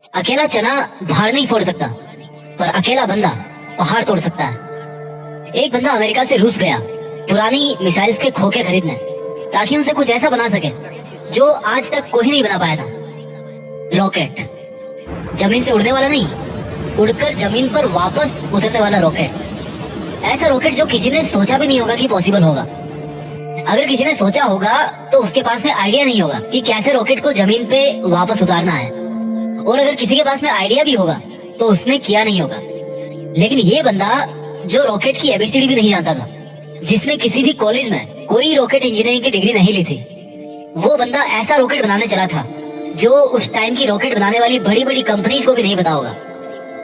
अकेला चना भार नहीं फोड़ सकता, पर अकेला बंदा पहाड़ तोड़ सकता है। एक बंदा अमेरिका से रूस गया पुरानी मिसाइल्स के खोखे खरीदने, ताकि उनसे कुछ ऐसा बना सके जो आज तक कोई नहीं बना पाया था। रॉकेट, जमीन से उड़ने वाला नहीं, उड़कर जमीन पर वापस उतरने वाला रॉकेट। ऐसा रॉकेट जो किसी ने सोचा भी नहीं होगा कि पॉसिबल होगा। अगर किसी ने सोचा होगा तो उसके पास में आइडिया नहीं होगा कि कैसे रॉकेट को जमीन पे वापस उतारना है, और अगर किसी के पास में आइडिया भी होगा तो उसने किया नहीं होगा। लेकिन ये बंदा जो रॉकेट की एबीसीडी भी नहीं जानता था, जिसने किसी भी कॉलेज में कोई रॉकेट इंजीनियरिंग की डिग्री नहीं ली थी, वो बंदा ऐसा रॉकेट बनाने चला था जो उस टाइम की रॉकेट बनाने वाली बड़ी बड़ी कंपनीज को भी नहीं पता होगा।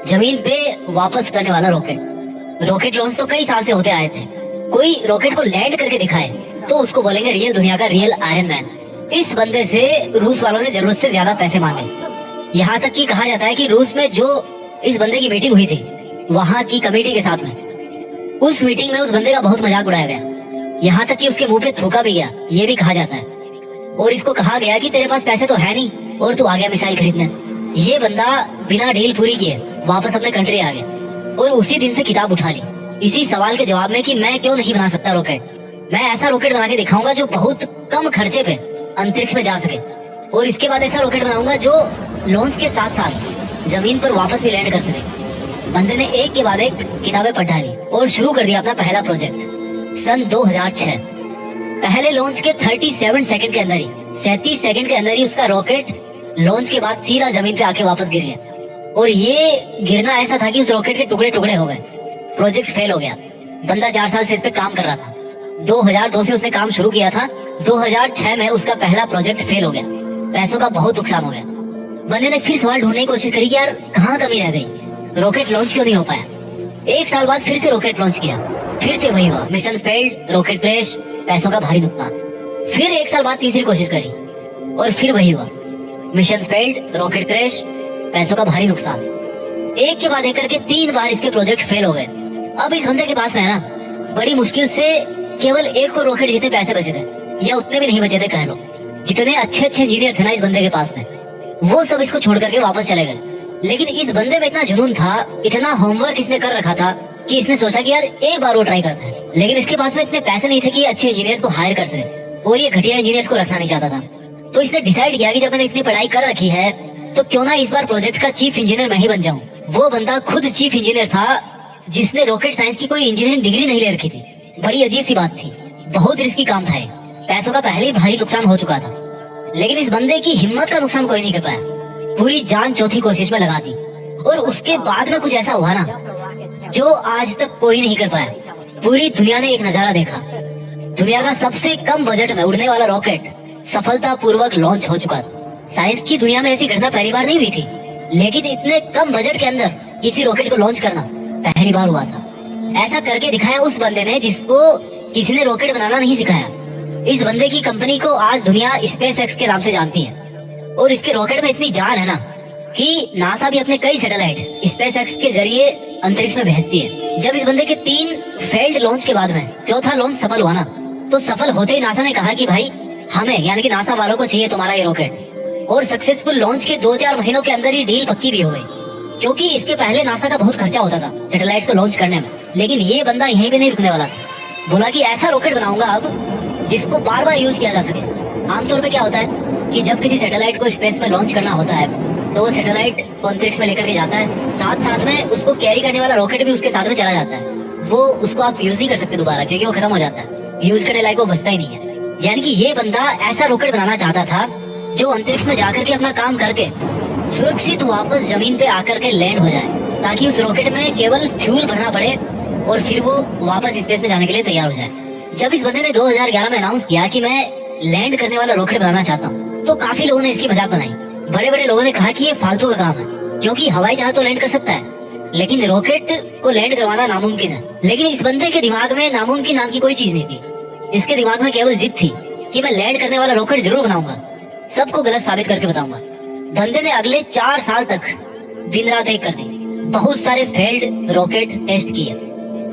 जमीन पे वापस उतरने वाला रॉकेट। रॉकेट लॉन्च तो कई साल से होते आए थे। कोई रॉकेट को लैंड करके दिखाए तो उसको बोलेंगे रियल दुनिया का रियल आयरन मैन। इस बंदे से रूस वालों ने जरूरत से ज्यादा पैसे मांगे। यहाँ तक कि कहा जाता है कि रूस में जो इस बंदे की मीटिंग हुई थी वहाँ की कमेटी के साथ में, उस मीटिंग में उस बंदे का बहुत मजाक उड़ाया गया। यहाँ तक कि उसके मुंह पे थूका भी गया, ये भी कहा जाता है। और इसको कहा गया कि तेरे पास पैसे तो है नहीं और तू आ गया मिसाइल खरीदने। ये बंदा बिना डील पूरी किए वापस अपने कंट्री आ गया और उसी दिन से किताब उठा ली इसी सवाल के जवाब में कि मैं क्यों नहीं बना सकता रॉकेट। मैं ऐसा रॉकेट बना के दिखाऊंगा जो बहुत कम खर्चे पे अंतरिक्ष में जा सके, और इसके बाद ऐसा रॉकेट बनाऊंगा जो लॉन्च के साथ साथ जमीन पर वापस भी लैंड कर सके। बंदे ने एक के बाद एक किताबें पढ़ डाली और शुरू कर दिया अपना पहला प्रोजेक्ट। सन 2006 पहले लॉन्च के 37 सेकंड के अंदर ही 37 सेकंड के अंदर ही उसका रॉकेट लॉन्च के बाद सीधा जमीन पे आके वापस गिर गया। और ये गिरना ऐसा था कि उस रॉकेट के टुकड़े टुकड़े हो गए। प्रोजेक्ट फेल हो गया। बंदा 4 साल से इस पे काम कर रहा था। 2002 से उसने काम शुरू किया था। 2006 में उसका पहला प्रोजेक्ट फेल हो गया। पैसों का बहुत नुकसान हो गया। बंदे ने फिर सवाल ढूंढने की कोशिश करी कि यार कहाँ कमी रह गई, रॉकेट लॉन्च क्यों नहीं हो पाया। 1 साल बाद फिर से रॉकेट लॉन्च किया, फिर से वही हुआ, मिशन फेल्ड, रॉकेट क्रैश, पैसों का भारी नुकसान। फिर 1 साल बाद तीसरी कोशिश करी और फिर वही हुआ, मिशन फेल्ड, रॉकेट क्रैश, पैसों का भारी नुकसान। एक के बाद एक करके 3 बार इसके प्रोजेक्ट फेल हो गए। अब इस बंदे के पास में है ना, बड़ी मुश्किल से केवल 1 को रॉकेट जितने पैसे बचे थे, या उतने भी नहीं बचे थे कह लो। जितने अच्छे अच्छे इंजीनियर थे ना इस बंदे के पास में, वो सब इसको छोड़ करके वापस चले गए। लेकिन इस बंदे में इतना जुनून था, इतना होमवर्क इसने कर रखा था कि इसने सोचा कि यार एक बार वो ट्राई करते हैं। लेकिन इसके पास में इतने पैसे नहीं थे कि अच्छे इंजीनियर्स को हायर कर सके, और ये घटिया इंजीनियर्स को रखना नहीं चाहता था। तो इसने डिसाइड किया कि जब मैंने इतनी पढ़ाई कर रखी है तो क्यों ना इस बार प्रोजेक्ट का चीफ इंजीनियर मैं ही बन जाऊं। वो बंदा खुद चीफ इंजीनियर था जिसने रॉकेट साइंस की कोई इंजीनियरिंग डिग्री नहीं ले रखी थी। बड़ी अजीब सी बात थी, बहुत रिस्की काम था ये। पैसों का पहले ही भारी नुकसान हो चुका था, लेकिन इस बंदे की हिम्मत का नुकसान कोई नहीं कर पाया। पूरी जान चौथी कोशिश में लगा दी, और उसके बाद में कुछ ऐसा हुआ ना जो आज तक कोई नहीं कर पाया। पूरी दुनिया ने एक नजारा देखा। दुनिया का सबसे कम बजट में उड़ने वाला रॉकेट सफलतापूर्वक लॉन्च हो चुका था। साइंस की दुनिया में ऐसी घटना पहली बार नहीं हुई थी, लेकिन इतने कम बजट के अंदर किसी रॉकेट को लॉन्च करना पहली बार हुआ था। ऐसा करके दिखाया उस बंदे ने जिसको किसी ने रॉकेट बनाना नहीं सिखाया। इस बंदे की कंपनी को आज दुनिया स्पेस एक्स के नाम से जानती है, और इसके रॉकेट में इतनी जान है ना कि नासा भी अपने कई सैटेलाइट स्पेस एक्स के जरिए अंतरिक्ष में भेजती है। जब इस बंदे के 3 फेल्ड लॉन्च के बाद में चौथा लॉन्च सफल हुआ ना, तो सफल होते ही नासा ने कहा कि भाई हमें यानी कि नासा वालों को चाहिए तुम्हारा ये रॉकेट। और सक्सेसफुल लॉन्च के 2-4 महीनों के अंदर ही डील पक्की भी हो गई, क्योंकि इसके पहले नासा का बहुत खर्चा होता था सैटेलाइट्स को लॉन्च करने में। लेकिन ये बंदा यहीं पे नहीं रुकने वाला था। बोला कि ऐसा रॉकेट बनाऊंगा अब जिसको बार बार यूज किया जा सके। आमतौर पे क्या होता है कि जब किसी सैटेलाइट को स्पेस में लॉन्च करना होता है तो वो सैटेलाइट को अंतरिक्ष में लेकर के जाता है, साथ साथ में उसको कैरी करने वाला रॉकेट भी उसके साथ में चला जाता है। वो उसको आप यूज नहीं कर सकते दोबारा, क्योंकि वो खत्म हो जाता है, यूज करने लायक वो बचता ही नहीं है। यानी कि ये बंदा ऐसा रॉकेट बनाना चाहता था जो अंतरिक्ष में जाकर के अपना काम करके सुरक्षित वापस जमीन पे आकर के लैंड हो जाए, ताकि उस रॉकेट में केवल फ्यूल भरना पड़े और फिर वो वापस स्पेस में जाने के लिए तैयार हो जाए। जब इस बंदे ने 2011 में अनाउंस किया कि मैं लैंड करने वाला रॉकेट बनाना चाहता हूँ, तो काफी लोगों ने इसकी मजाक बनाई। बड़े बड़े लोगों ने कहा कि ये फालतू का काम है, क्योंकि हवाई जहाज तो लैंड कर सकता है लेकिन रॉकेट को लैंड करवाना नामुमकिन है। लेकिन इस बंदे के दिमाग में नामुमकिन नाम की कोई चीज नहीं थी। इसके दिमाग में केवल जिद थी कि मैं लैंड करने वाला रॉकेट जरूर बनाऊंगा, सबको गलत साबित करके बताऊंगा। बंदे ने अगले 4 साल तक दिन रात एक कर दी, बहुत सारे फेल्ड रॉकेट टेस्ट किए।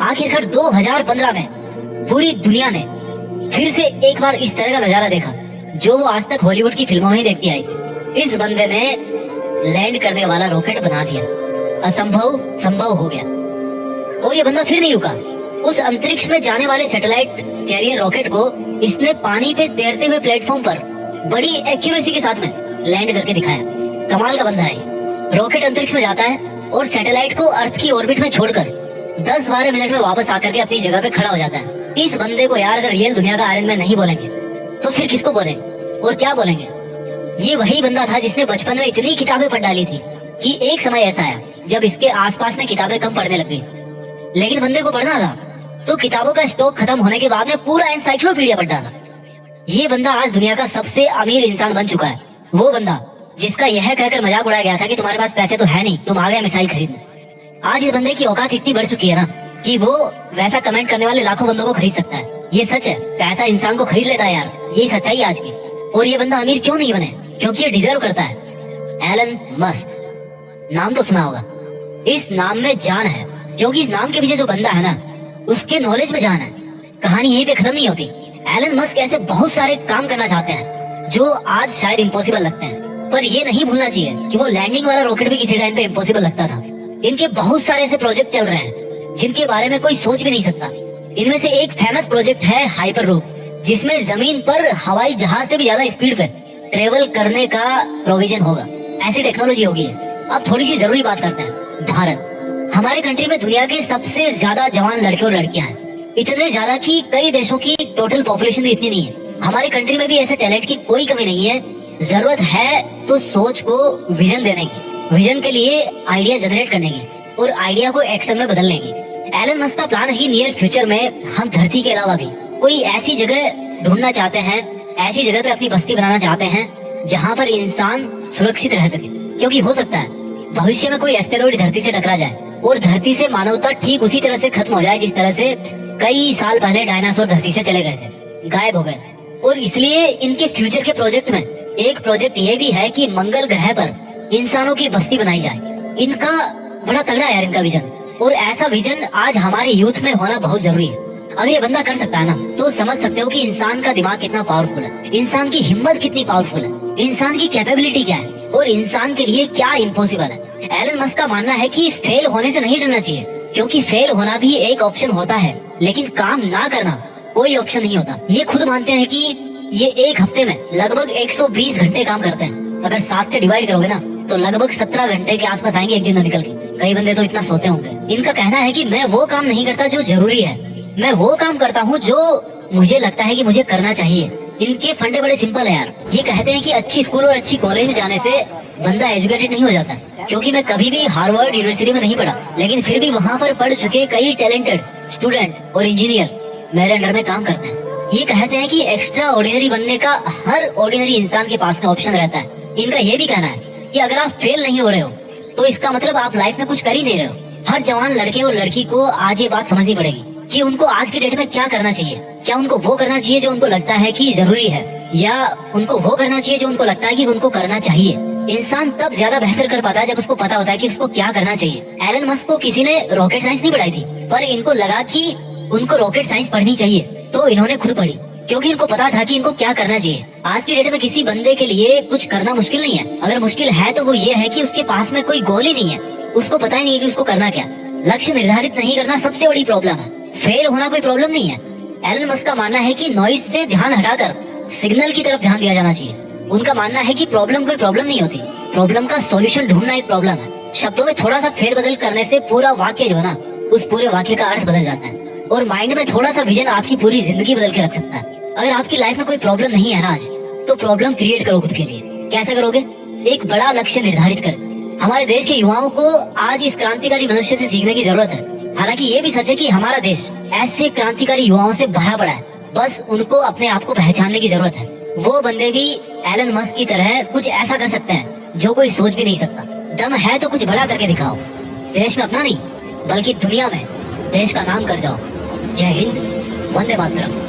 आखिरकार 2015 में पूरी दुनिया ने फिर से एक बार इस तरह का नजारा देखा जो वो आज तक हॉलीवुड की फिल्मों में ही देखती आई थी। इस बंदे ने लैंड करने वाला रॉकेट बना दिया। असंभव संभव हो गया। और ये बंदा फिर नहीं रुका। उस अंतरिक्ष में जाने वाले सैटेलाइट कैरियर रॉकेट को इसने पानी पे तैरते हुए प्लेटफॉर्म पर बड़ी एक्यूरेसी के साथ में लैंड करके दिखाया। कमाल का बंदा है। रॉकेट अंतरिक्ष में जाता है और सैटेलाइट को अर्थ की ऑर्बिट में छोड़कर 10-12 मिनट में वापस आकर के अपनी जगह पे खड़ा हो जाता है। इस बंदे को यार अगर रियल दुनिया का आयरन मैन नहीं बोलेंगे तो फिर किसको बोलेंगे और क्या बोलेंगे? ये वही बंदा था जिसने बचपन में इतनी किताबें पढ़ डाली थी कि एक समय ऐसा आया जब इसके आसपास में किताबें कम पढ़ने लग गई। लेकिन बंदे को पढ़ना था तो किताबों का स्टॉक खत्म होने के बाद में पूरा एनसाइक्लोपीडिया पढ़ डाला। ये बंदा आज दुनिया का सबसे अमीर इंसान बन चुका है। वो बंदा जिसका यह कहकर मजाक उड़ाया गया था कि तुम्हारे पास पैसे तो है नहीं, तुम आ गए मिसाइल खरीदने। आज इस बंदे की औकात इतनी बढ़ चुकी है ना कि वो वैसा कमेंट करने वाले लाखों बंदों को खरीद सकता है। ये सच है, पैसा इंसान को खरीद लेता है यार, यही सच्चाई आज की। और ये बंदा अमीर क्यों नहीं बने? क्योंकि ये डिजर्व करता है। एलन मस्क, नाम तो सुना होगा। इस नाम में जान है, क्योंकि इस नाम के पीछे जो बंदा है ना उसके नॉलेज में जान है। कहानी यहीं पे खत्म नहीं होती। एलन मस्क ऐसे बहुत सारे काम करना चाहते हैं जो आज शायद इम्पॉसिबल लगते हैं, पर ये नहीं भूलना चाहिए कि वो लैंडिंग वाला रॉकेट भी किसी टाइम पे इम्पॉसिबल लगता था। इनके बहुत सारे ऐसे प्रोजेक्ट चल रहे हैं जिनके बारे में कोई सोच भी नहीं सकता। इनमें से एक फेमस प्रोजेक्ट है हाइपरलूप, जिसमें जमीन पर हवाई जहाज से भी ज्यादा स्पीड पे ट्रेवल करने का प्रोविजन होगा। ऐसी टेक्नोलॉजी होगी। अब थोड़ी सी जरूरी बात करते हैं। भारत, हमारे कंट्री में दुनिया के सबसे ज्यादा जवान लड़के और लड़कियां हैं। इतने ज्यादा कि कई देशों की टोटल पॉपुलेशन भी इतनी नहीं है। हमारे कंट्री में भी ऐसे टैलेंट की कोई कमी नहीं है। जरूरत है तो सोच को विजन देने की, विजन के लिए आइडिया जनरेट करने की और आइडिया को एक्शन में बदलने की। एलन मस्क का प्लान है कि नियर फ्यूचर में हम धरती के अलावा भी कोई ऐसी जगह ढूंढना चाहते हैं, ऐसी जगह पे अपनी बस्ती बनाना चाहते हैं जहाँ पर इंसान सुरक्षित रह सके। क्योंकि हो सकता है भविष्य में कोई एस्टेरॉइड धरती से टकरा जाए और धरती से मानवता ठीक उसी तरह से खत्म हो जाए जिस तरह से कई साल पहले डायनासोर धरती से चले गए थे, गायब हो गए। और इसलिए इनके फ्यूचर के प्रोजेक्ट में एक प्रोजेक्ट ये भी है कि मंगल ग्रह पर इंसानों की बस्ती बनाई जाए। इनका बड़ा तगड़ा है यार इनका विजन, और ऐसा विजन आज हमारे यूथ में होना बहुत जरूरी है। अगर ये बंदा कर सकता है ना तो समझ सकते हो कि इंसान का दिमाग कितना पावरफुल है, इंसान की हिम्मत कितनी पावरफुल है, इंसान की कैपेबिलिटी क्या है और इंसान के लिए क्या इम्पॉसिबल है। एलन मस्क का मानना है कि फेल होने से नहीं डरना चाहिए, क्योंकि फेल होना भी एक ऑप्शन होता है, लेकिन काम ना करना कोई ऑप्शन नहीं होता। ये खुद मानते हैं कि ये एक हफ्ते में लगभग 120 घंटे काम करते हैं। अगर 7 से डिवाइड करोगे ना तो लगभग 17 घंटे के आसपास आएंगे एक दिन में निकल के। कई बंदे तो इतना सोते होंगे। इनका कहना है कि मैं वो काम नहीं करता जो जरूरी है, मैं वो काम करता हूँ जो मुझे लगता है कि मुझे करना चाहिए। इनके फंडे बड़े सिंपल है यार। ये कहते हैं कि अच्छी स्कूल और अच्छी कॉलेज में जाने से बंदा एजुकेटेड नहीं हो जाता। क्योंकि मैं कभी भी हार्वर्ड यूनिवर्सिटी में नहीं पढ़ा, लेकिन फिर भी वहाँ पर पढ़ चुके कई टैलेंटेड स्टूडेंट और इंजीनियर मेरे अंडर में काम करते हैं। ये कहते हैं कि एक्स्ट्रा ऑर्डिनरी बनने का हर ऑर्डिनरी इंसान के पास में ऑप्शन रहता है। इनका ये भी कहना है कि अगर आप फेल नहीं हो रहे हो तो इसका मतलब आप लाइफ में कुछ कर ही नहीं रहे हो। हर जवान लड़के और लड़की को आज ये बात समझनी पड़ेगी कि उनको आज के डेट में क्या करना चाहिए। क्या उनको वो करना चाहिए जो उनको लगता है कि जरूरी है, या उनको वो करना चाहिए जो उनको लगता है कि उनको करना चाहिए। इंसान तब ज्यादा बेहतर कर पाता है जब उसको पता होता है कि उसको क्या करना चाहिए। एलन मस्क को किसी ने रॉकेट साइंस नहीं पढ़ाई थी, पर इनको लगा कि उनको रॉकेट साइंस पढ़नी चाहिए तो इन्होंने खुद पढ़ी, क्योंकि इनको पता था कि इनको क्या करना चाहिए। आज की डेट में किसी बंदे के लिए कुछ करना मुश्किल नहीं है। अगर मुश्किल है तो वो ये है कि उसके पास में कोई गोल ही नहीं है, उसको पता ही नहीं है कि उसको करना क्या। लक्ष्य निर्धारित नहीं करना सबसे बड़ी प्रॉब्लम है। फेल होना कोई प्रॉब्लम नहीं है। एलन मस्क का मानना है कि नॉइज से ध्यान हटाकर सिग्नल की तरफ ध्यान दिया जाना चाहिए। उनका मानना है कि प्रॉब्लम कोई प्रॉब्लम नहीं होती, प्रॉब्लम का सॉल्यूशन ढूंढना एक प्रॉब्लम है। शब्दों में थोड़ा सा फेरबदल करने से पूरा वाक्य जो है ना उस पूरे वाक्य का अर्थ बदल जाता है। और माइंड में थोड़ा सा विजन आपकी पूरी जिंदगी बदल के रख सकता है। अगर आपकी लाइफ में कोई प्रॉब्लम नहीं है ना आज, तो प्रॉब्लम क्रिएट करो खुद के लिए। कैसे करोगे? एक बड़ा लक्ष्य निर्धारित कर। हमारे देश के युवाओं को आज इस क्रांतिकारी मनुष्य से सीखने की जरूरत है। हालांकि ये भी सच है कि हमारा देश ऐसे क्रांतिकारी युवाओं से भरा पड़ा है, बस उनको अपने आप को पहचानने की जरूरत है। वो बंदे भी एलन मस्क की तरह कुछ ऐसा कर सकते हैं जो कोई सोच भी नहीं सकता। दम है तो कुछ बड़ा करके दिखाओ। देश में अपना नहीं बल्कि दुनिया में देश का नाम कर जाओ। जय हिंद, वंदे मातरम।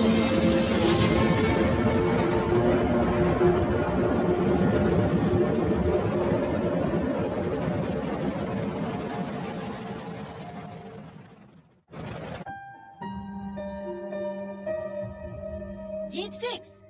It's fixed.